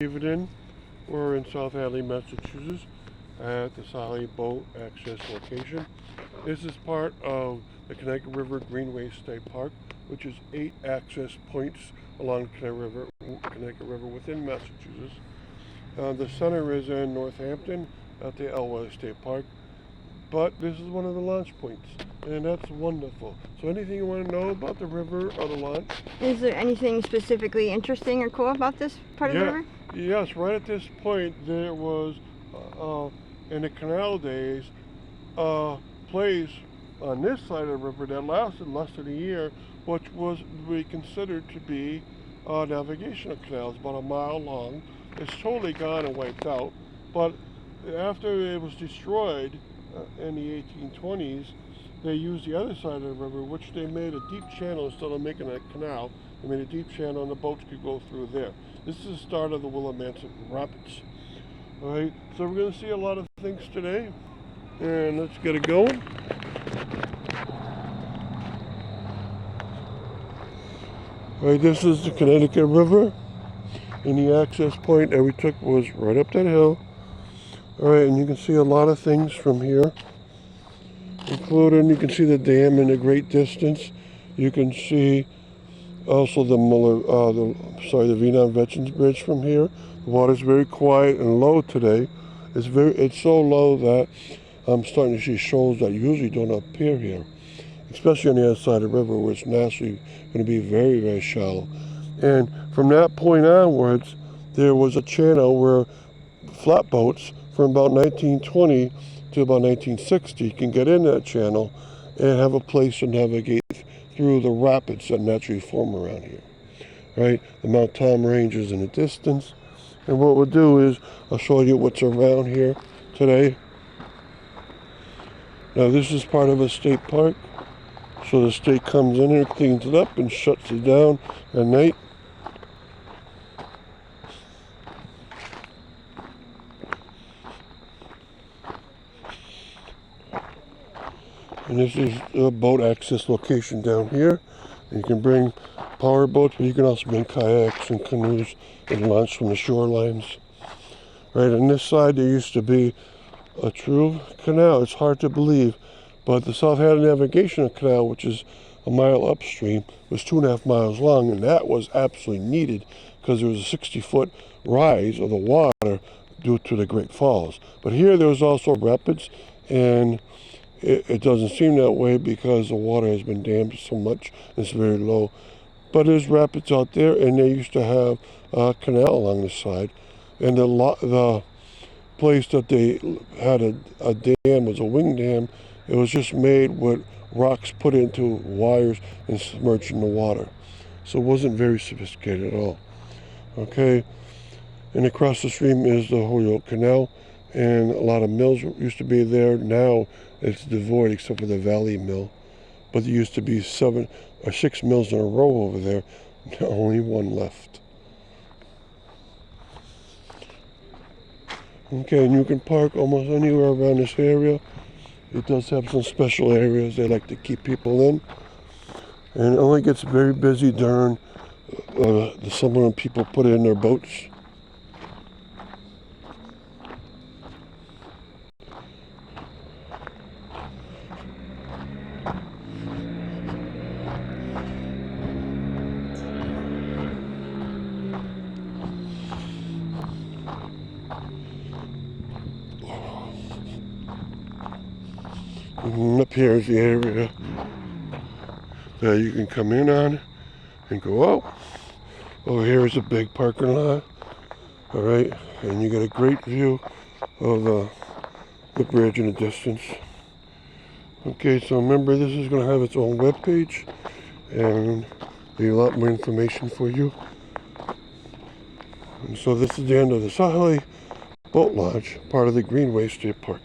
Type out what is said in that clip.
Evening. We're in South Hadley, Massachusetts at the Hadley Boat Access location. This is part of the Connecticut River Greenway State Park, which is 8 access points along Connecticut River within Massachusetts. The center is in Northampton at the Elway State Park, but this is one of the launch points, and that's wonderful. So anything you want to know about the river or the launch? Is there anything specifically interesting or cool about this part of the river? Yes, right at this point there was, in the canal days, a place on this side of the river that lasted less than a year, which was considered to be a navigational canal. It's about a mile long. It's totally gone and wiped out, but after it was destroyed in the 1820s, they used the other side of the river, which they made a deep channel instead of making a canal. They made a deep channel and the boats could go through there. This is the start of the Willimantic Rapids. All right, so we're going to see a lot of things today, and let's get it going. All right, this is the Connecticut River, and the access point that we took was right up that hill. All right, and you can see a lot of things from here, including you can see the dam in a great distance. You can see also the Vietnam Veterans Bridge from here. The water's very quiet and low today. It's so low that I'm starting to see shoals that usually don't appear here, especially on the other side of the river, where it's naturally going to be very, very shallow. And from that point onwards, there was a channel where flatboats from about 1920 to about 1960 can get in that channel and have a place to navigate through the rapids that naturally form around here. Right? The Mount Tom Range is in the distance. And what we'll do is I'll show you what's around here today. Now this is part of a state park. So the state comes in here, cleans it up, and shuts it down at night. And this is a boat access location down here. You can bring power boats, but you can also bring kayaks and canoes and launch from the shorelines. Right on this side, there used to be a true canal. It's hard to believe, but the South Hadley Navigational Canal, which is a mile upstream, was 2.5 miles long, and that was absolutely needed because there was a 60-foot rise of the water due to the Great Falls. But here there was also rapids, and it doesn't seem that way because the water has been dammed so much. It's very low. But there's rapids out there, and they used to have a canal along the side. And the place that they had a dam was a wing dam. It was just made with rocks put into wires and submerged in the water. So it wasn't very sophisticated at all. Okay, and across the stream is the Holyoke Canal, and a lot of mills used to be there. Now it's devoid except for the Valley Mill. But there used to be 7 or 6 mills in a row over there. Only one left. Okay, and you can park almost anywhere around this area. It does have some special areas they like to keep people in. And it only gets very busy during the summer when people put in their boats. And up here is the area that you can come in on and go out. Over here is a big parking lot. All right, and you get a great view of the bridge in the distance. Okay, so remember, this is going to have its own web page, and be a lot more information for you. And so this is the end of the Hadley Boat Launch, part of the Greenway State Park.